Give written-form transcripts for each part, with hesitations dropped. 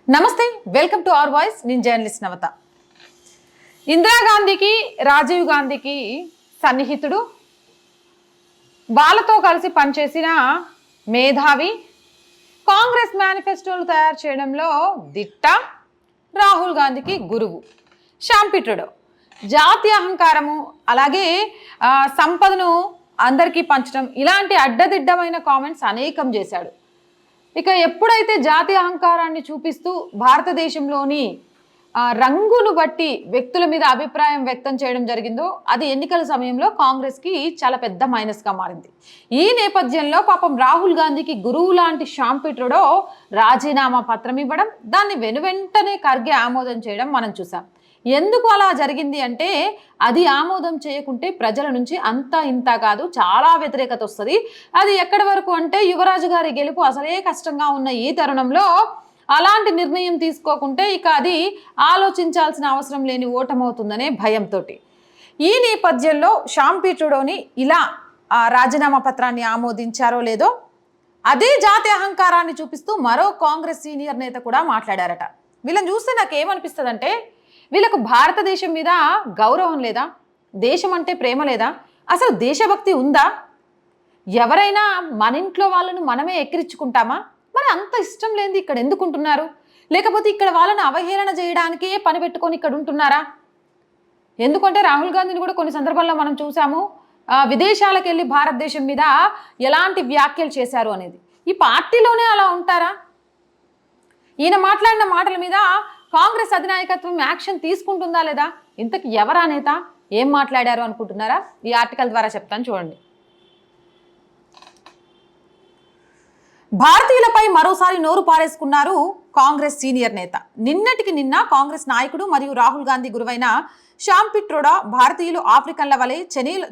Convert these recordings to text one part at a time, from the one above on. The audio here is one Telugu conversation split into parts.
నమస్తే, వెల్కమ్ టు అవర్ వాయిస్. నేను జర్నలిస్ట్ నవత. ఇందిరాగాంధీకి రాజీవ్ గాంధీకి సన్నిహితుడు, వాళ్ళతో కలిసి పనిచేసిన మేధావి, కాంగ్రెస్ మేనిఫెస్టోలు తయారు చేయడంలో దిట్ట, రాహుల్ గాంధీకి గురువు, షాంపిట్రుడు, జాతీయ అహంకారము, అలాగే సంపదను అందరికీ పంచడం, ఇలాంటి అడ్డదిడ్డమైన కామెంట్స్ అనేకం చేశాడు. ఇక ఎప్పుడైతే జాతీయ అహంకారాన్ని చూపిస్తూ భారతదేశంలోని రంగును బట్టి వ్యక్తుల మీద అభిప్రాయం వ్యక్తం చేయడం జరిగిందో అది ఎన్నికల సమయంలో కాంగ్రెస్కి చాలా పెద్ద మైనస్గా మారింది. ఈ నేపథ్యంలో పాపం రాహుల్ గాంధీకి గురువు లాంటి షాంపిట్రుడో రాజీనామా పత్రం ఇవ్వడం, దాన్ని వెనువెంటనే ఖర్గే ఆమోదం చేయడం మనం చూసాం. ఎందుకు అలా జరిగింది అంటే అది ఆమోదం చేయకుంటే ప్రజల నుంచి అంతా ఇంత కాదు, చాలా వ్యతిరేకత వస్తుంది. అది ఎక్కడి వరకు అంటే యువరాజు గారి గెలుపు అసలే కష్టంగా ఉన్న ఈ తరుణంలో అలాంటి నిర్ణయం తీసుకోకుంటే ఇక అది ఆలోచించాల్సిన అవసరం లేని ఓటమవుతుందనే భయంతో ఈ నేపథ్యంలో షాంపిట్రుడోని ఇలా రాజీనామా పత్రాన్ని ఆమోదించారో లేదో అదే జాతీయ అహంకారాన్ని చూపిస్తూ మరో కాంగ్రెస్ సీనియర్ నేత కూడా మాట్లాడారట. వీళ్ళని చూస్తే నాకు ఏమనిపిస్తుంది అంటే వీళ్ళకు భారతదేశం మీద గౌరవం లేదా, దేశం అంటే ప్రేమ లేదా, అసలు దేశభక్తి ఉందా? ఎవరైనా మన ఇంట్లో వాళ్ళను మనమే ఎక్కిరించుకుంటామా? మరి అంత ఇష్టం లేనిది ఇక్కడ ఎందుకు ఉంటున్నారు? లేకపోతే ఇక్కడ వాళ్ళని అవహేళన చేయడానికే పని పెట్టుకొని ఇక్కడ ఉంటున్నారా? ఎందుకంటే రాహుల్ గాంధీని కూడా కొన్ని సందర్భాల్లో మనం చూసాము, విదేశాలకు వెళ్ళి భారతదేశం మీద ఎలాంటి వ్యాఖ్యలు చేశారు అనేది. ఈ పార్టీలోనే అలా ఉంటారా? ఈయన మాట్లాడిన మాటల మీద కాంగ్రెస్ అధినాయకత్వం యాక్షన్ తీసుకుంటుందా లేదా? ఇంతకు ఎవరా నేత, ఏం మాట్లాడారు అనుకుంటున్నారా? ఈ ఆర్టికల్ ద్వారా చెప్తాను, చూడండి. భారతీయులపై మరోసారి నోరు పారేసుకున్నారు కాంగ్రెస్ సీనియర్ నేత. నిన్నటికి నిన్న కాంగ్రెస్ నాయకుడు మరియు రాహుల్ గాంధీ గురువైన షాంపిట్రుడా భారతీయులు ఆఫ్రికన్ల వలె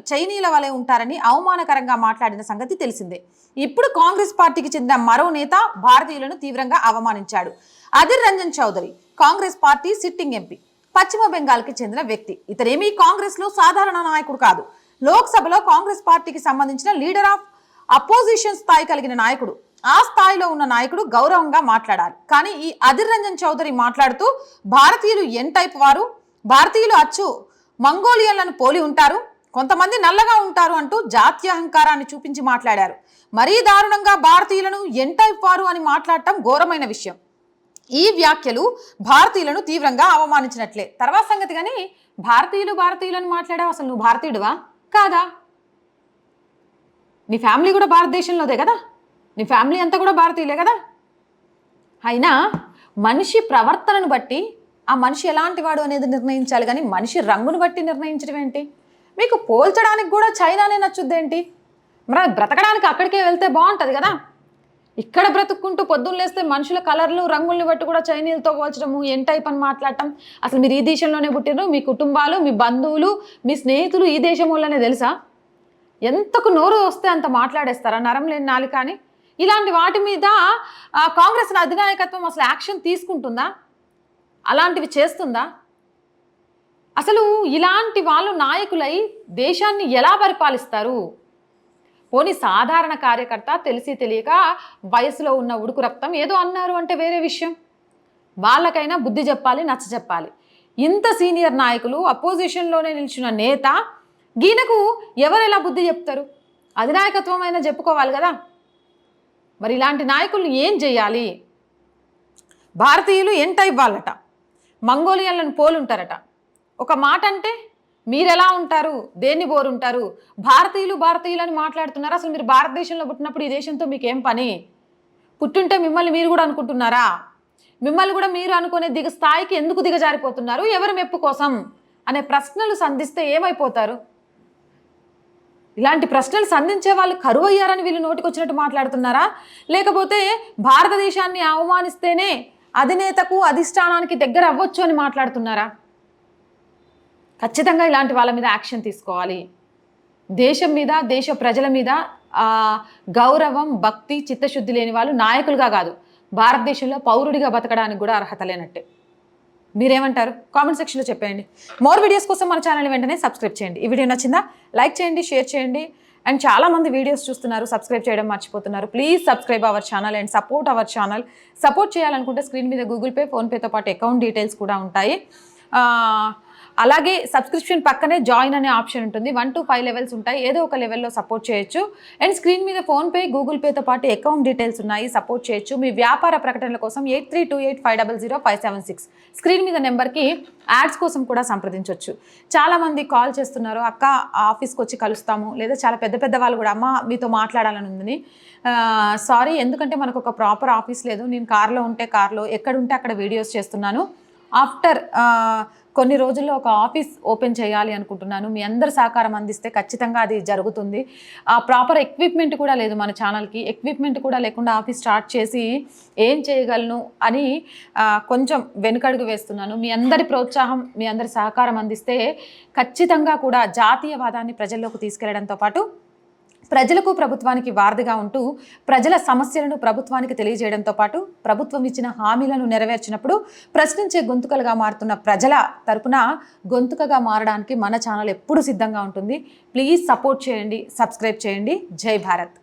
చైనీల వలె ఉంటారని అవమానకరంగా మాట్లాడిన సంగతి తెలిసిందే. ఇప్పుడు కాంగ్రెస్ పార్టీకి చెందిన మరో నేత భారతీయులను తీవ్రంగా అవమానించాడు. Adhir Ranjan Chowdhury Congress party sitting MP, పశ్చిమ బెంగాల్కి చెందిన వ్యక్తి. ఇతరేమీ కాంగ్రెస్ లో సాధారణ నాయకుడు కాదు. లోక్సభలో కాంగ్రెస్ పార్టీకి సంబంధించిన లీడర్ ఆఫ్ అపోజిషన్ స్థాయి కలిగిన నాయకుడు. ఆ స్థాయిలో ఉన్న నాయకుడు గౌరవంగా మాట్లాడాలి. కానీ ఈ అధిర్ రంజన్ చౌదరి మాట్లాడుతూ భారతీయులు ఎన్ టైప్ వారు, భారతీయులు అచ్చు మంగోలియన్లను పోలి ఉంటారు, కొంతమంది నల్లగా ఉంటారు అంటూ జాతీయ అహంకారాన్ని చూపించి మాట్లాడారు. మరీ దారుణంగా భారతీయులను ఎన్ టైప్ వారు అని మాట్లాడటం ఘోరమైన విషయం. ఈ వ్యాఖ్యలు భారతీయులను తీవ్రంగా అవమానించినట్లే. తర్వాత సంగతి కానీ భారతీయులను మాట్లాడావు, అసలు నువ్వు భారతీయుడువా కాదా? నీ ఫ్యామిలీ కూడా భారతదేశంలోదే కదా, నీ ఫ్యామిలీ అంతా కూడా భారతీయులే కదా. అయినా మనిషి ప్రవర్తనను బట్టి ఆ మనిషి ఎలాంటి వాడు అనేది నిర్ణయించాలి, కానీ మనిషి రంగును బట్టి నిర్ణయించడం ఏంటి? మీకు పోల్చడానికి కూడా చైనానే నచ్చుద్దేంటి? మరి బ్రతకడానికి అక్కడికే వెళ్తే బాగుంటుంది కదా. ఇక్కడ బ్రతుక్కుంటూ పొద్దున్న లేస్తే మనుషుల కలర్లు రంగుల్ని బట్టి కూడా చైనీలతో పోల్చడము, ఎన్ టైప్ అని మాట్లాడటం. అసలు మీరు ఈ దేశంలోనే పుట్టిరు, మీ కుటుంబాలు, మీ బంధువులు, మీ స్నేహితులు ఈ దేశం వల్లనే తెలుసా? ఎంతకు నోరు వస్తే అంత మాట్లాడేస్తారా నరం లేని నాలుక అని? ఇలాంటి వాటి మీద కాంగ్రెస్ అధినాయకత్వం అసలు యాక్షన్ తీసుకుంటుందా? అలాంటివి చేస్తుందా? అసలు ఇలాంటి వాళ్ళు నాయకులై దేశాన్ని ఎలా పరిపాలిస్తారు? పోనీ సాధారణ కార్యకర్త తెలిసి తెలియక వయసులో ఉన్న ఉడుకు రక్తం ఏదో అన్నారు అంటే వేరే విషయం. వాళ్ళకైనా బుద్ధి చెప్పాలి, నచ్చ చెప్పాలి. ఇంత సీనియర్ నాయకులు, అపోజిషన్లోనే నిలిచిన నేత, గీనకు ఎవరెలా బుద్ధి చెప్తారు? అధినాయకత్వం అయినా చెప్పుకోవాలి కదా. మరి ఇలాంటి నాయకులు ఏం చేయాలి? భారతీయులు ఎంత ఇవ్వాలట, మంగోలియన్లను పోలుంటారట. ఒక మాట అంటే మీరెలా ఉంటారు, దేన్ని పోరుంటారు? భారతీయులు అని మాట్లాడుతున్నారు. అసలు మీరు భారతదేశంలో పుట్టినప్పుడు ఈ దేశంతో మీకేం పని? పుట్టుంటే మిమ్మల్ని మీరు కూడా అనుకుంటున్నారా? మిమ్మల్ని కూడా మీరు అనుకునే స్థాయికి ఎందుకు దిగజారిపోతున్నారు? ఎవరి మెప్పు కోసం అనే ప్రశ్నలు సంధిస్తే ఏమైపోతారు? ఇలాంటి ప్రశ్నలు సంధించే వాళ్ళు కరువు అయ్యారని వీళ్ళు నోటికొచ్చినట్టు మాట్లాడుతున్నారా? లేకపోతే భారతదేశాన్ని అవమానిస్తేనే అధినేతకు, అధిష్టానానికి దగ్గర అవ్వచ్చు అని మాట్లాడుతున్నారా? ఖచ్చితంగా ఇలాంటి వాళ్ళ మీద యాక్షన్ తీసుకోవాలి. దేశం మీద, దేశ ప్రజల మీద గౌరవం, భక్తి, చిత్తశుద్ధి లేని వాళ్ళు నాయకులుగా కాదు, భారతదేశంలో పౌరుడిగా బతకడానికి కూడా అర్హత లేనట్టే. మీరేమంటారు? కామెంట్ సెక్షన్లో చెప్పేయండి. మోర్ వీడియోస్ కోసం మన ఛానల్ వెంటనే సబ్స్క్రైబ్ చేయండి. ఈ వీడియో నచ్చిందా? లైక్ చేయండి, షేర్ చేయండి. అండ్ చాలామంది వీడియోస్ చూస్తున్నారు, సబ్స్క్రైబ్ చేయడం మర్చిపోతున్నారు. Please subscribe our channel and support our channel. Support చేయాలనుకుంటే స్క్రీన్ మీద గూగుల్ పే, ఫోన్పేతో పాటు అకౌంట్ డీటెయిల్స్ కూడా ఉంటాయి. అలాగే సబ్స్క్రిప్షన్ పక్కనే జాయిన్ అనే ఆప్షన్ ఉంటుంది. 1 to 5 లెవెల్స్ ఉంటాయి. ఏదో ఒక లెవెల్లో సపోర్ట్ చేయొచ్చు. అండ్ స్క్రీన్ మీద ఫోన్పే, గూగుల్ పేతో పాటు అకౌంట్ డీటెయిల్స్ ఉన్నాయి, సపోర్ట్ చేయొచ్చు. మీ వ్యాపార ప్రకటనల కోసం 8328500576 స్క్రీన్ మీద నెంబర్కి యాడ్స్ కోసం కూడా సంప్రదించవచ్చు. చాలామంది కాల్ చేస్తున్నారు, అక్క ఆఫీస్కి వచ్చి కలుస్తాము, లేదా చాలా పెద్ద పెద్ద వాళ్ళు కూడా అమ్మ మీతో మాట్లాడాలని ఉందని. సారీ, ఎందుకంటే మనకు ఒక ప్రాపర్ ఆఫీస్ లేదు. నేను కార్లో ఉంటే కార్లో, ఎక్కడ ఉంటే అక్కడ వీడియోస్ చేస్తున్నాను. ఆఫ్టర్ కొన్ని రోజుల్లో ఒక ఆఫీస్ ఓపెన్ చేయాలి అనుకుంటున్నాను. మీ అందరి సహకారం అందిస్తే ఖచ్చితంగా అది జరుగుతుంది. ఆ ప్రాపర్ ఎక్విప్మెంట్ కూడా లేదు మన ఛానల్కి. ఎక్విప్మెంట్ కూడా లేకుండా ఆఫీస్ స్టార్ట్ చేసి ఏం చేయగలను అని కొంచెం వెనుకడుగు వేస్తున్నాను. మీ అందరి ప్రోత్సాహం, మీ అందరి సహకారం అందిస్తే ఖచ్చితంగా కూడా జాతీయవాదాన్ని ప్రజల్లోకి తీసుకెళ్లడంతో పాటు ప్రజలకు ప్రభుత్వానికి వారధిగా ఉంటూ ప్రజల సమస్యలను ప్రభుత్వానికి తెలియజేయడంతో పాటు ప్రభుత్వం ఇచ్చిన హామీలను నెరవేర్చినప్పుడు ప్రశ్నించే గొంతుకలుగా మారుతున్న ప్రజల తరపున గొంతుకగా మారడానికి మన ఛానల్ ఎప్పుడూ సిద్ధంగా ఉంటుంది. ప్లీజ్ సపోర్ట్ చేయండి, సబ్స్క్రైబ్ చేయండి. జై భారత్.